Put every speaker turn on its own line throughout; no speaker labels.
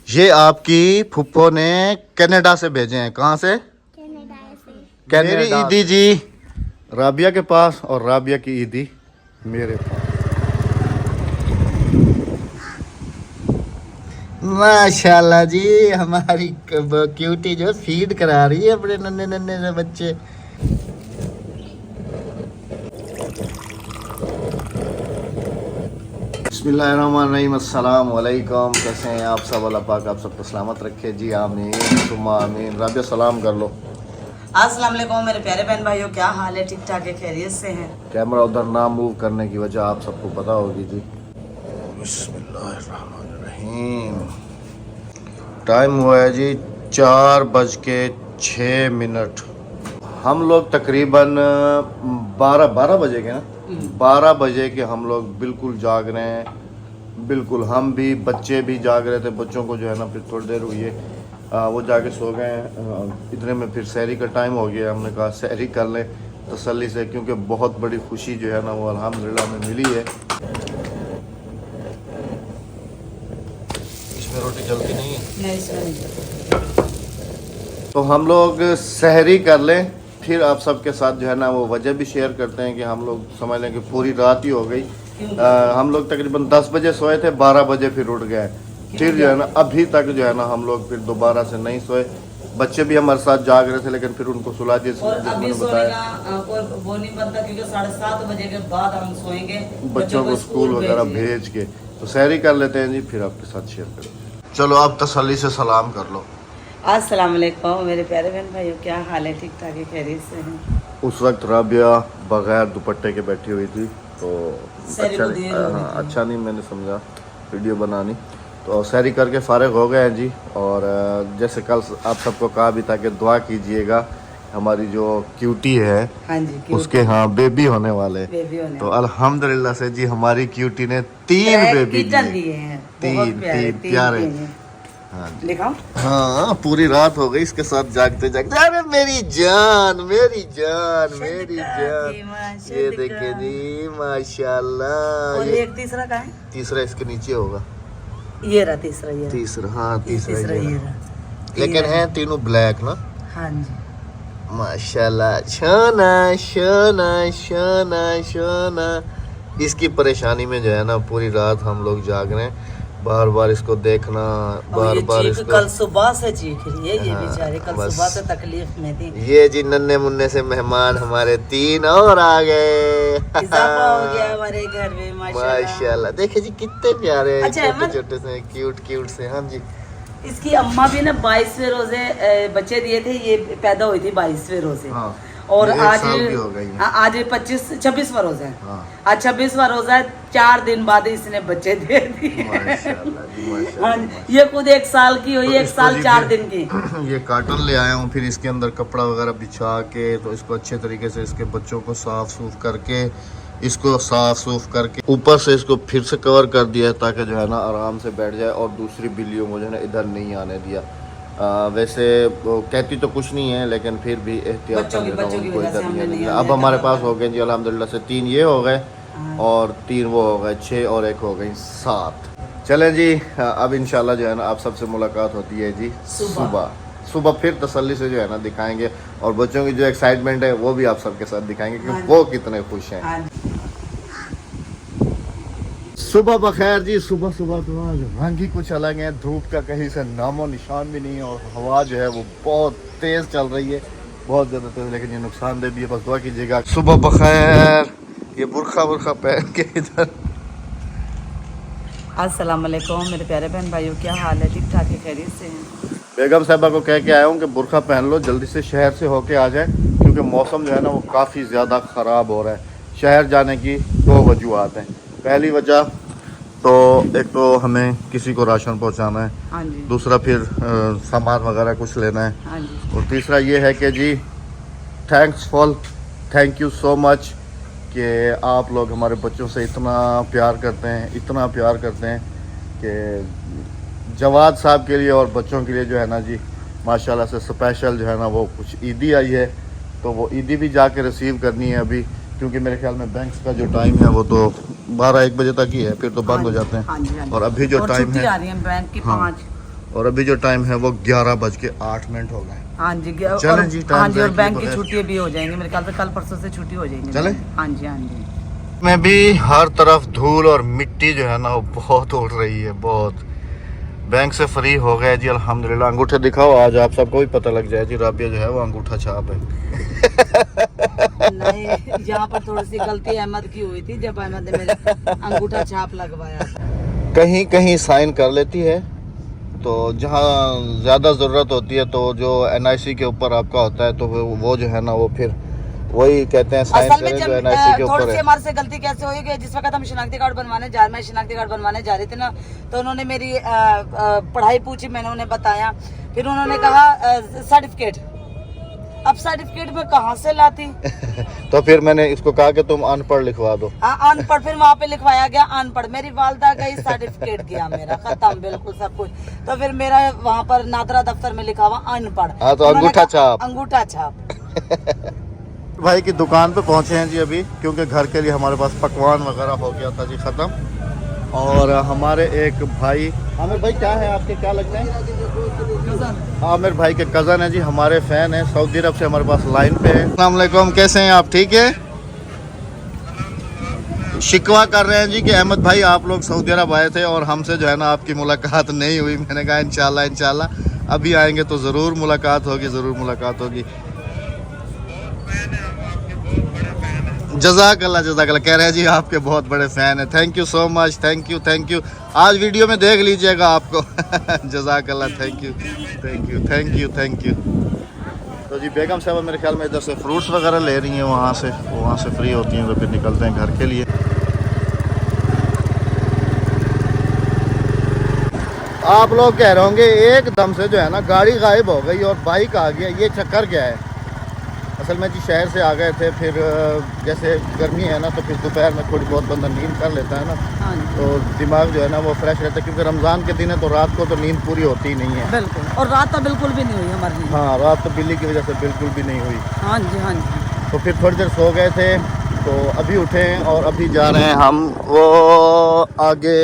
ये आपकी फुप्पो ने कनाडा से भेजे हैं। कहाँ से?
कनाडा से।
मेरी ईदी जी राबिया के पास और राबिया की ईदी मेरे पास। माशाल्लाह जी, हमारी क्यूटी जो फीड करा रही है अपने नन्हे नन्हे से बच्चे। बिस्मिल्लाहिर्रहमानिर्रहीम, अस्सलाम वालेकुम। कैसे हैं आप सब? अल्लाह पाक आप सबको सलामत रखे जी, आमीन सुम्मा आमीन। राबिया सलाम कर लो।
अस्सलाम वालेकुम मेरे प्यारे बहन भाइयों, क्या हाल है? ठीक ठाक है, खैरियत से हैं?
कैमरा उधर ना मूव करने की वजह आप सबको पता होगी जी। बिस्मिल्लाहिर्रहमानिर्रहीम। टाइम हुआ है जी 4:06। हम लोग तकरीबन 12 बजे के ना 12 बजे के हम लोग बिल्कुल जाग रहे हैं। बिल्कुल हम भी, बच्चे भी जाग रहे थे। बच्चों को जो है ना फिर थोड़ी देर हुई है, वो जाके सो गए हैं। इतने में फिर सहरी का टाइम हो गया। हमने कहा सहरी कर लें तसल्ली से, क्योंकि बहुत बड़ी खुशी जो है ना वो अल्हम्दुलिल्लाह में मिली है। इसमें रोटी जल्दी नहीं है,
नहीं इसमें नहीं।
तो हम लोग सहरी कर लें, फिर आप सबके साथ जो है ना वो वजह भी शेयर करते हैं कि हम लोग समझ लें कि पूरी रात ही हो गई। हम लोग तकरीबन 10 बजे सोए थे, 12 बजे फिर उठ गए। फिर जो है ना अभी तक जो है ना हम लोग फिर दोबारा से नहीं सोए। बच्चे भी हमारे साथ जाग रहे थे, लेकिन फिर उनको सुला दिए।
और अभी सोने का कोई वो नहीं बनता, क्योंकि 7:30 बजे के बाद हम सोएंगे
बच्चों को स्कूल वगैरह भेज के। तो सहरी कर लेते हैं जी, फिर आपके साथ शेयर करें। चलो आप तसल्ली से सलाम कर लो।
अस्सलाम वालेकुम मेरे प्यारे बहन भाइयों, क्या हाल है? ठीक ठाक है, खैरियत से हैं?
उस वक्त राबिया बगैर दुपट्टे के बैठी हुई थी, तो
सहरी
अच्छा
को देर हो
नहीं,
रही
हाँ
थी।
अच्छा नहीं मैंने समझा वीडियो बनानी। तो सहरी करके फारिग हो गए हैं जी। और जैसे कल आप सबको कहा भी था कि दुआ कीजिएगा, हमारी जो क्यूटी है
हाँ जी, क्यों?
उसके हाँ बेबी होने वाले।
बेबी होने
तो अल्हम्दुलिल्लाह से जी हमारी क्यूटी ने 3 बेबी
किचन
दिए।
दिए हैं,
तीन
बहुत प्यारे,
प्यारे।
तीन हैं।
हाँ जी,
दिखाओ।
हाँ पूरी रात हो गई इसके साथ जागते जागते। अरे मेरी जान, मेरी जान, मेरी जान। ये देखे जी माशाल्लाह।
और
ये
एक तीसरा कहाँ है?
तीसरा इसके नीचे होगा।
ये रहा तीसरा, ये रहा।
तीसरा, हाँ
ये
तीसरा
तीसरा
ये
ये
रहा।
रहा।
लेकिन है तीनों ब्लैक ना।
हाँ जी।
माशाल्लाह, शोना शोना शोना शोना। इसकी परेशानी में जो है ना पूरी रात हम लोग जाग रहे हैं, बार बार इसको देखना, बार बार इसको।
कल सुबह से चीख रही है ये
हाँ,
बेचारे, कल
बस।
सुबह से तकलीफ में थी।
ये जी नन्हे मुन्ने से मेहमान हमारे 3 और आ गए।
इजाफा हो गया हमारे घर में, माशाल्लाह।
माशाल्लाह, देखिए जी कितने प्यारे हैं,
अच्छा,
छोटे
अहमद?
छोटे से क्यूट क्यूट से। हाँ जी,
इसकी अम्मा भी ना 22वें रोजे बच्चे दिए थे, ये पैदा हुई थी 22वें रोजे।
हाँ।
और
ये एक
आज
साल की हो गई है।
आज 26वां रोजा है।
हाँ।
आज 26वां रोजा है, 4 दिन बाद इसने बच्चे दे दिए।
माशाल्लाह जी,
हाँ,
माशाल्लाह।
ये खुद 1 साल की हुई,
तो
1
इसको
साल
जी
4
फिर
दिन की।
ये कार्टन ले आया हूँ, फिर इसके अंदर कपड़ा वगैरह बिछा के, तो इसको अच्छे तरीके से इसके बच्चों को साफ सूफ करके, इसको साफ सूफ करके ऊपर से इसको फिर से कवर कर दिया है, ताकि जो है ना आराम से बैठ जाए। और दूसरी बिल्लियों को जो है ना इधर नहीं आने दिया। वैसे वो कहती तो कुछ नहीं है, लेकिन फिर भी एहतियात
बच्चों की
उनको
वजह से
इधर
हमने
नहीं
नहीं
दिया।
आने
अब हमारे
दिया।
पास हो गए जी अल्हम्दुलिल्लाह से 3 ये हो गए, और 3 वो हो गए 6, और 1 हो गई 7। चलें जी, अब इंशाल्लाह जो है ना आप सबसे मुलाकात होती है जी सुबह फिर तसल्ली से जो है ना दिखाएंगे। और बच्चों की जो एक्साइटमेंट है वो भी आप सबके साथ दिखाएंगे कि वो कितने खुश हैं।
हाँ।
सुबह बखैर जी। सुबह सुबह तो आज रंग ही कुछ अलग है, धूप का कहीं से नामो निशान भी नहीं है, और हवा जो है वो बहुत तेज चल रही है, बहुत ज़्यादा तेज, लेकिन ये नुकसानदेह भी है। बस दुआ कीजिएगा। सुबह बखैर। ये बुरखा पहन के इधर।
अस्सलाम वालेकुम मेरे प्यारे बहन भाइयों, क्या हाल है? ठीक ठाक है, खैरियत से हैं?
बेगम साहबा को कह के आया हूँ कि बुरखा पहन लो, जल्दी से शहर से होके आ जाए, क्योंकि मौसम जो है ना वो काफ़ी ज़्यादा ख़राब हो रहा है। शहर जाने की 2 वजूहत हैं। पहली वजह तो एक तो हमें किसी को राशन पहुंचाना है,
हाँ जी।
दूसरा फिर सामान वगैरह कुछ लेना है,
हाँ जी।
और तीसरा ये है कि जी थैंक यू सो मच कि आप लोग हमारे बच्चों से इतना प्यार करते हैं कि जवाद साहब के लिए और बच्चों के लिए जो है ना जी माशाल्लाह से स्पेशल जो है ना वो कुछ ईदी आई है, तो वो ईदी भी जाके रिसीव करनी है अभी, क्योंकि मेरे ख्याल में बैंक्स का जो टाइम है वो तो 12-1 बजे तक ही है, फिर तो बंद हो जाते हैं।
हाँ जी, हाँ जी।
और अभी जो
और
टाइम
छुट्टी
है,
आ रही है बैंक की
हाँ,
5।
और अभी जो टाइम है वो 11:08 हो गए।
हाँ जी
चलें जी, टाइम
हाँ जी, और
देख
बैंक
लीजिए
की
बगैर।
छुट्टी भी हो जाएंगी मेरे ख्याल से, कल परसों से छुट्टी हो जाएंगी।
चलें?
हाँ जी हाँ जी।
में भी हर तरफ धूल और मिट्टी जो है ना वो बहुत उड़ रही है, बहुत। बैंक से फ्री हो गए जी अल्हम्दुलिल्लाह। अंगूठे दिखाओ, आज आप सबको भी पता लग जाए जी राबिया जो है वो अंगूठा छाप है।
नहीं, यहाँ पर थोड़ी सी गलती अहमद की हुई थी जब अहमद ने मेरा अंगूठा छाप लगवाया।
कहीं कहीं साइन कर लेती है, तो जहाँ ज़्यादा ज़रूरत होती है तो जो NIC के ऊपर आपका होता है तो वो जो है ना वो फिर वही कहते हैं साइन
असल में
करें
जब
जो NIC के
थोड़ी
ऊपर
सी
है।
हमारे से गलती कैसे हुई कि जिस वक्त हम शिनाख्ती कार्ड बनवाने जा रहे थे ना, तो उन्होंने मेरी पढ़ाई पूछी, मैंने उन्हें बताया, फिर उन्होंने कहा सर्टिफिकेट। अब सर्टिफिकेट में कहाँ से लाती?
तो फिर मैंने इसको कहा कि तुम अनपढ़ लिखवा दो।
अनपढ़, फिर वहाँ पे लिखवाया गया अनपढ़। मेरी वालदा गई, सर्टिफिकेट गया मेरा, खत्म बिल्कुल सब कुछ। तो फिर मेरा वहाँ पर नादरा दफ्तर में लिखा हुआ अनपढ़।
हाँ, तो अंगूठा छाप।
अंगूठा छाप।
भाई की दुकान पे पहुंचे हैं जी अभी, क्योंकि घर के लिए हमारे पास पकवान वगैरह हो गया था जी ख़त्म। और हमारे एक भाई, आमिर भाई क्या है आपके, क्या लगते हैं? आमिर भाई के कज़न है जी, हमारे फ़ैन है, सऊदी अरब से हमारे पास लाइन पे है। अस्सलाम वालेकुम, कैसे हैं आप, ठीक है? शिकवा कर रहे हैं जी कि अहमद भाई आप लोग सऊदी अरब आए थे और हमसे जो है ना आपकी मुलाकात नहीं हुई। मैंने कहा इंशाल्लाह अभी आएंगे तो ज़रूर मुलाकात होगी। जज़ाकल्लाह कह रहे हैं जी आपके बहुत बड़े फ़ैन हैं। Thank you so much, thank you. आज वीडियो में देख लीजिएगा आपको। जज़ाकल्लाह, थैंक यू। तो जी बेगम साहब मेरे ख्याल में इधर से फ्रूट्स वगैरह ले रही हैं, वहाँ से फ्री होती हैं तो फिर निकलते हैं घर के लिए। आप लोग कह रहे होंगे एकदम से जो है ना गाड़ी गायब हो गई और बाइक आ गया, ये चक्कर क्या है? असल में जी शहर से आ गए थे, फिर जैसे गर्मी है ना तो फिर दोपहर में थोड़ी बहुत बंदा नींद कर लेता है ना, तो दिमाग जो है ना वो फ्रेश रहता है, क्योंकि रमज़ान के दिन है तो रात को तो नींद पूरी होती ही नहीं है।
बिल्कुल, और रात तो बिल्कुल भी नहीं हुई हमारी।
हाँ, रात तो बिल्ली की वजह से बिल्कुल भी नहीं हुई।
हाँ जी।
तो फिर थोड़ी देर सो गए थे, तो अभी उठे हैं और अभी जा रहे हैं हम वो आगे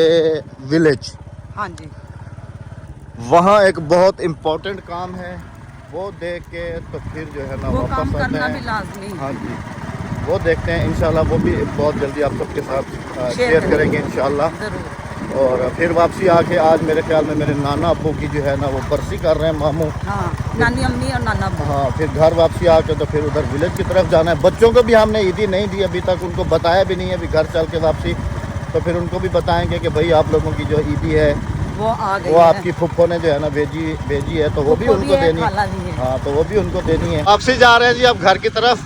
विलेज।
हाँ जी।
वहाँ एक बहुत इम्पोर्टेंट काम है, वो देख के तो फिर जो है ना
वो काम
वापस आते
करना भी
हैं।
लाजमी।
हाँ जी, वो देखते हैं इंशाल्लाह, वो भी बहुत जल्दी आप सबके साथ शेयर करेंगे इंशाल्लाह।
जरूर।
और फिर वापसी आके आज मेरे ख्याल में मेरे नाना अब्बू की जो है ना वो बरसी कर रहे हैं मामू।
हाँ, नानी अम्मी और नाना अब्बू।
हाँ, फिर घर वापसी आके तो फिर उधर विलेज की तरफ जाना है। बच्चों को भी हमने ईदी नहीं दी अभी तक, उनको बताया भी नहीं है, अभी घर चल के वापसी तो फिर उनको भी बताएंगे कि भाई आप लोगों की जो ईदी है
वो आ गई
वो
है।
आपकी फुफ्फो ने जो है ना भेजी है, तो वो भी उनको देनी है। हाँ, तो वो भी उनको देनी है। वापसी जा रहे हैं जी अब घर की तरफ।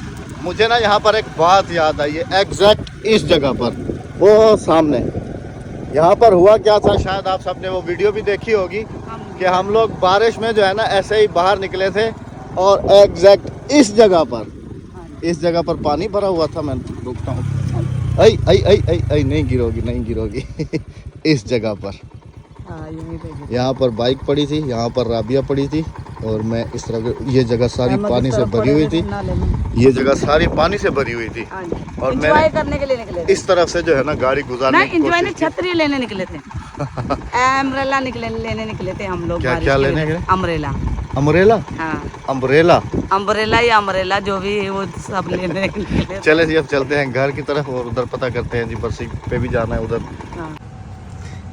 मुझे ना यहाँ पर एक बात याद आई है, एग्जैक्ट इस जगह पर, वो सामने यहाँ पर हुआ क्या था, शायद आप सबने वो वीडियो भी देखी होगी कि हम लोग बारिश में जो है ना ऐसे ही बाहर निकले थे और एग्जैक्ट इस जगह पर पानी भरा हुआ था। मैं रुकता हूँ, आई नहीं गिरोगी इस जगह पर। यहाँ पर बाइक पड़ी थी, यहाँ पर राबिया पड़ी थी और मैं इस तरह, ये जगह सारी पानी से भरी हुई थी, ये जगह सारी पानी से भरी हुई थी। और
एंजॉय करने के लिए निकले थे।
इस तरफ से जो है ना गाड़ी गुजारने की
एंजॉय
कोशिश की।
छतरी लेने निकले थे। अम्ब्रेला लेने निकले थे हम लोग।
क्या लेने गए?
अम्ब्रेला। हाँ, अम्ब्रेला या अम्ब्रेला जो भी है वो सब लेने निकले।
चले जी अब चलते हैं घर की तरफ और उधर पता करते हैं जी, बरसी पे भी जाना है उधर।
हाँ।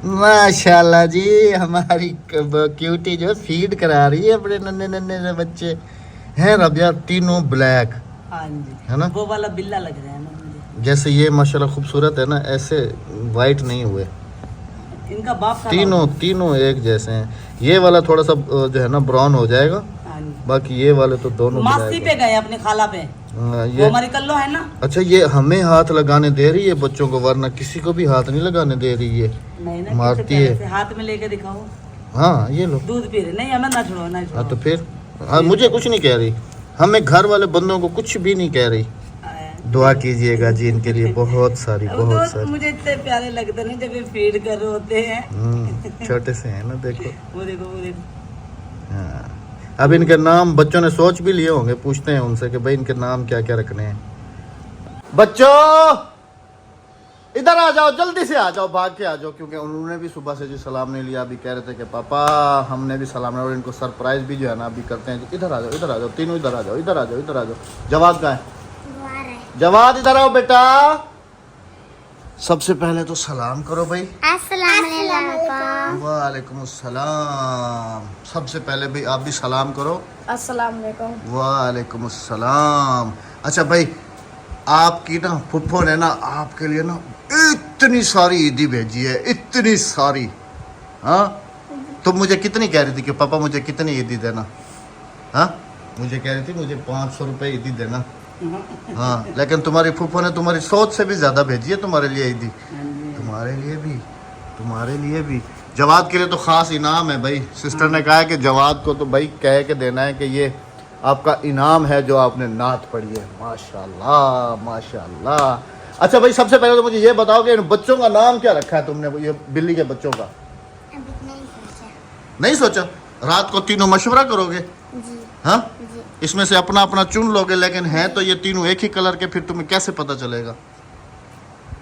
माशाल्लाह जी, हमारी क्यूटी जो फीड करा रही है अपने नन्हे से बच्चे हैं रबिया, तीनों ब्लैक।
हाँ जी,
है ना,
वो वाला बिल्ला लग रहा है ना मुझे।
जैसे ये माशाल्लाह खूबसूरत है ना, ऐसे वाइट नहीं हुए,
इनका बाप का
तीनों एक जैसे हैं। ये वाला थोड़ा सा जो है ना ब्राउन हो जाएगा, बाकी ये वाले तो दोनों
मासी पे गए अपने खाला पे।
ये
वो हमारी कल्लो है ना।
अच्छा, ये हमें हाथ लगाने दे रही है बच्चों को, वरना किसी को भी हाथ नहीं लगाने दे रही है,
नहीं ना,
मारती है।
हाथ में लेके दिखाओ।
हाँ, ये लो
दूध पी रहे, नहीं हमें ना छोड़ो ना छोड़ो।
हाँ, तो फिर मुझे कुछ नहीं कह रही, हमें घर वाले बंदों को कुछ भी नहीं कह रही। दुआ कीजिएगा जी इनके लिए, बहुत सारी।
मुझे इतने प्यारे लगते हैं जब ये फीड कर रहे होते हैं।
छोटे से हैं ना, देखो
वो देखो।
हाँ, अब इनके नाम बच्चों ने सोच भी लिए होंगे, पूछते हैं उनसे कि भाई इनके नाम क्या क्या रखने हैं। बच्चों इधर आ जाओ, जल्दी से आ जाओ, भाग के आ जाओ, क्योंकि उन्होंने भी सुबह से जो सलाम नहीं लिया। अभी कह रहे थे कि पापा हमने भी सलाम लिया, और इनको सरप्राइज भी जो है ना अभी करते हैं। इधर आ जाओ, इधर आ जाओ, तीनों इधर आ जाओ, इधर आ जाओ, इधर आ जाओ। जवाद का है,
बाहर है।
जवाद इधर आओ बेटा। सबसे पहले तो सलाम करो भाई।
अस्सलाम वालेकुम।
वालेकुम अस्सलाम। सबसे पहले भाई आप भी सलाम करो।
अस्सलाम वालेकुम।
वालेकुम अस्सलाम। अच्छा भाई, आपकी ना फुफ्फो ने ना आपके लिए ना इतनी सारी ईदी भेजी है, इतनी सारी। हाँ, तुम मुझे कितनी कह रही थी कि पापा मुझे कितनी ईदी देना? हाँ, मुझे कह रही थी मुझे 500 रुपये ईदी देना। हाँ, लेकिन तुम्हारी फुफ्फो ने तुम्हारी सोच से भी ज़्यादा भेजी है तुम्हारे लिए ईदी। तुम्हारे लिए भी, तुम्हारे लिए भी। जवाद के लिए तो ख़ास इनाम है भाई। सिस्टर ने कहा है कि जवाद को तो भाई कह के देना है कि ये आपका इनाम है जो आपने नात पढ़ी है। माशाल्लाह माशाल्लाह। अच्छा भाई, सबसे पहले तो मुझे ये बताओ कि इन बच्चों का नाम क्या रखा है तुमने, ये बिल्ली के बच्चों का?
अभी नहीं सोचा।
नहीं सोचा? रात को तीनों मशवरा करोगे?
जी
हाँ,
जी।
इसमें से अपना अपना चुन लोगे, लेकिन है तो ये तीनों एक ही कलर के, फिर तुम्हें कैसे पता चलेगा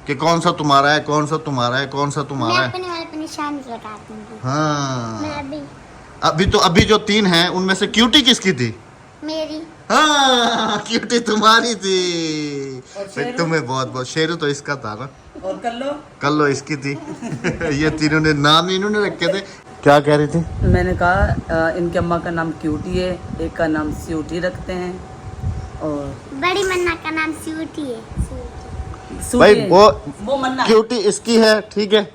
कि कौन सा तुम्हारा है, कौन सा तुम्हारा है, कौन सा तुम्हारा
मैं
है?
अपने वाले पे निशान लगा दूंगी।
हाँ,
मैं
अभी जो 3 हैं उनमें से क्यूटी किसकी थी?
मेरी।
हाँ, क्यूटी तुम्हारी थी।
और
भाई
शेरू?
तुम्हें बहुत बहुत, शेरू तो इसका था ना,
और
कर लो इसकी थी। ये तीनों ने नाम इन्होंने रखे थे। क्या कह रही थी?
मैंने कहा इनके अम्मा का नाम क्यूटी है, एक का नाम स्यूटी रखते हैं, और
बड़ी मन्ना का नाम स्वीटी है।
सूटी
भाई
है।
वो
मन्ना।
क्यूटी इसकी है, ठीक है,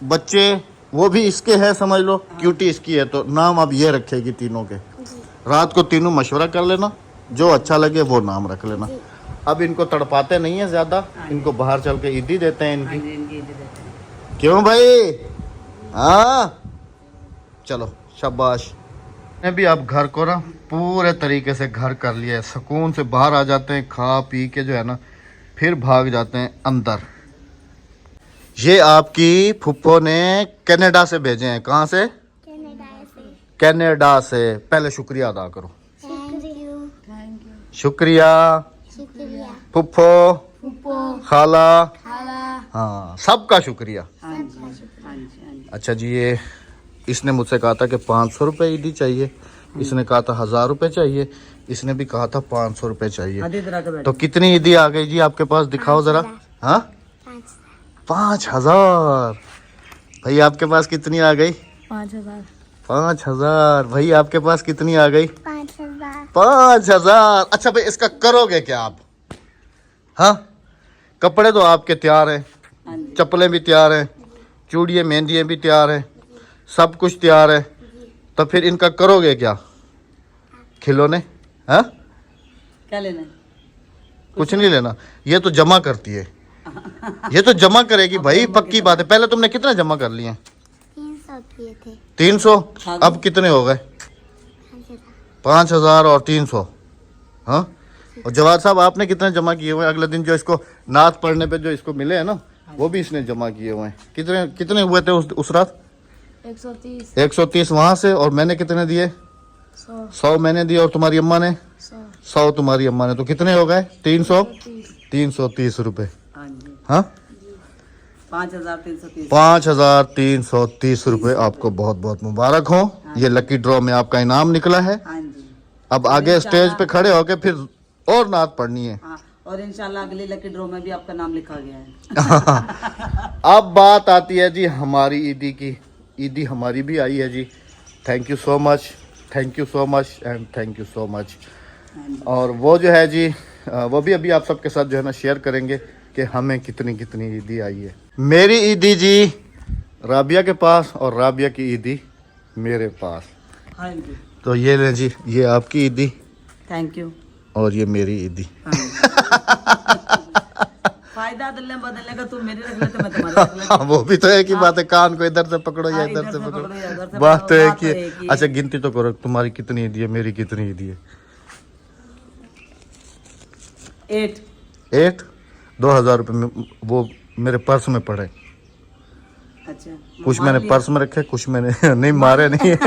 बच्चे वो भी इसके हैं, समझ लो। क्यूटी इसकी है, तो नाम अब ये रखेगी तीनों के।
जी
रात को तीनों मशवरा कर लेना, जो अच्छा लगे वो नाम रख लेना।
जी।
अब इनको तड़पाते नहीं है ज्यादा, इनको बाहर चल के ईदी देते हैं
हाँ
इनकी।
जी, इनकी ईदी देते हैं।
क्यों भाई? हाँ, चलो शाबाश। मैं भी अब घर को ना पूरे तरीके से घर कर लिया है, सुकून से बाहर आ जाते हैं, खा पी के जो है ना फिर भाग जाते हैं अंदर। ये आपकी फुप्पो ने कनाडा से भेजे हैं। कहाँ से?
कनाडा से।
कनाडा से। पहले शुक्रिया अदा करो।
Thank you.
शुक्रिया
शुक्रिया।
फुप्पो,
फुप्पो,
खाला,
खाला।
हाँ सबका शुक्रिया।
हाँ जी, हाँ जी, हाँ जी।
अच्छा जी, ये इसने मुझसे कहा था कि 500 रुपये ईदी चाहिए, इसने कहा था 1000 रुपये चाहिए, इसने भी कहा था 500 रुपये चाहिए।
आधी तरह के
तो कितनी ईदी आ गई जी आपके पास? दिखाओ जरा। हाँ, 5000। भाई आपके पास कितनी आ गई?
5000।
5000। भाई आपके पास कितनी आ गई?
5000।
5000। अच्छा भाई, इसका करोगे क्या आप? हाँ, कपड़े तो आपके तैयार हैं,
हाँ जी।
चप्पलें भी तैयार हैं, चूड़ियाँ मेहंदियाँ भी तैयार हैं, सब कुछ तैयार है, तो फिर इनका करोगे क्या? खिलौने? हाँ,
क्या लेना है?
कुछ नहीं लेना। ये तो जमा करती है, ये तो जमा करेगी भाई, पक्की बात है। पहले तुमने कितना जमा कर लिए?
300 किए थे।
300। अब कितने हो गए? 5000 और 300। हाँ, और जवाद साहब आपने कितने जमा किए हुए हैं? अगले दिन जो इसको नात पढ़ने पे जो इसको मिले हैं ना, वो भी इसने जमा किए हुए हैं। कितने कितने हुए थे उस रात?
130।
130 वहां से, और मैंने कितने दिए? 100 मैंने दिए, और तुम्हारी अम्मा ने 100 तुम्हारी अम्मा ने, तो कितने हो गए? 330 रुपए।
हाँ जी,
हाँ,
5330।
5330 रुपए। आपको बहुत बहुत मुबारक हो, ये लकी ड्रॉ में आपका इनाम निकला है।
हाँ जी,
अब आगे स्टेज पे खड़े होके फिर और नात पढ़नी है।
हाँ, और इंशाल्लाह अगली लकी ड्रॉ में भी आपका नाम लिखा गया है।
अब बात आती है जी हमारी ईदी की। ईदी हमारी भी आई है जी। Thank you so much, thank you so much and thank you so much. और वो जो है जी, वो भी अभी आप सबके साथ जो है ना शेयर करेंगे कि हमें कितनी कितनी ईदी आई है। मेरी ईदी जी राबिया के पास, और राबिया की ईदी मेरे पास।
हाँ जी,
तो ये लें जी, ये आपकी ईदी
थैंक यू।
और ये मेरी ईदी।
फायदा बदलने का तुम मेरी रख लेते, मैं तुम्हारी रख लेती।
वो भी तो एक ही बात है, कान को इधर से पकड़ो या
हाँ,
इधर से पकड़ो,
या इधर से
बात तो
पकड़ो,
एक ही
बात तो
है।
एक ही है।
अच्छा गिनती तो करो, तुम्हारी कितनी ईदी है, मेरी कितनी ईदी है?
8।
2000 रुपये में वो मेरे पर्स में पड़े।
अच्छा,
कुछ
मार
मैंने
लिया।
पर्स में रखे, कुछ मैंने नहीं मारे नहीं है।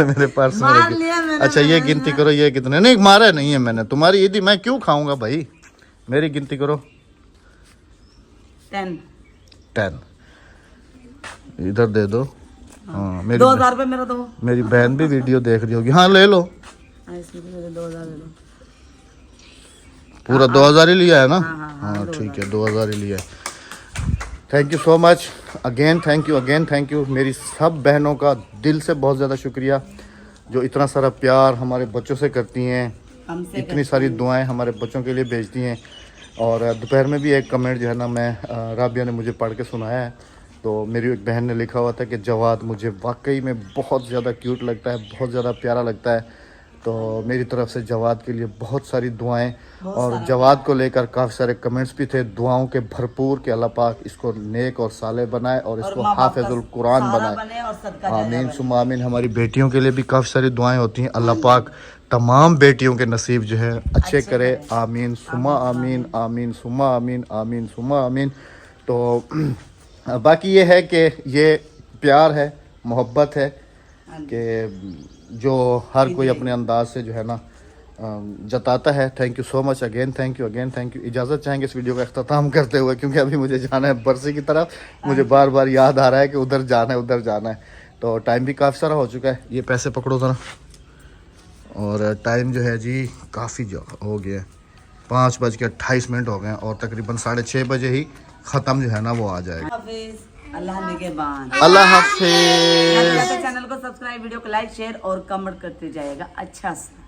मेरे पर्स में
मार
रखे।
लिया मैंने,
अच्छा ये गिनती करो, ये कितने? नहीं मारे नहीं है मैंने। तुम्हारी ईदी मैं क्यों खाऊंगा भाई, मेरी गिनती करो।
10
10। इधर दे दो। हाँ मेरी
2000 रुपये मेरा दो।
मेरी बहन भी वीडियो देख रही होगी। हाँ ले लो,
इसमें भी मुझे 2000 दे दो।
पूरा 2000 ही लिया है ना?
हाँ,
हाँ ठीक है, 2000 ही लिया है। Thank you so much again, thank you again, thank you. मेरी सब बहनों का दिल से बहुत ज़्यादा शुक्रिया जो इतना सारा प्यार हमारे बच्चों से करती हैं,
हमसे
इतनी सारी दुआएं हमारे बच्चों के लिए भेजती हैं। और दोपहर में भी एक कमेंट जो है ना मैं राबिया ने मुझे पढ़ के सुनाया है। तो मेरी एक बहन ने लिखा हुआ था कि जवाद मुझे वाकई में बहुत ज़्यादा क्यूट लगता है, बहुत ज़्यादा प्यारा लगता है। तो मेरी तरफ से जवाद के लिए बहुत सारी दुआएं, और जवाद को लेकर काफ़ी सारे कमेंट्स भी थे दुआओं के भरपूर कि अल्लाह पाक इसको नेक और साले बनाए और इसको हाफिजुल कुरान बनाए। आमीन सुम्मा आमीन। हमारी बेटियों के लिए भी काफ़ी सारी दुआएं होती हैं, अल्लाह पाक तमाम बेटियों के नसीब जो है अच्छे करे। आमीन सुम्मा आमीन, आमीन सुम्मा आमीन, आमीन सुम्मा आमीन। तो बाकी ये है कि ये प्यार है, मोहब्बत है कि जो हर कोई अपने अंदाज से जो है ना जताता है। Thank you so much again, thank you again, thank you. इजाज़त चाहेंगे इस वीडियो का अख्ताम करते हुए, क्योंकि अभी मुझे जाना है बरसी की तरफ। मुझे बार बार याद आ रहा है कि उधर जाना है, उधर जाना है। तो टाइम भी काफ़ी सारा हो चुका है। ये पैसे पकड़ो ज़रा। और टाइम जो है जी काफ़ी जो हो गया है, 5:28 हो गए हैं और तकरीबन 6:30 बजे ही ख़त्म जो है ना वो आ जाएगा।
अल्लाह निगहबान।
अल्लाह हाफिज़।
चैनल को सब्सक्राइब, वीडियो को लाइक, शेयर और कमेंट करते जाएगा अच्छा सा।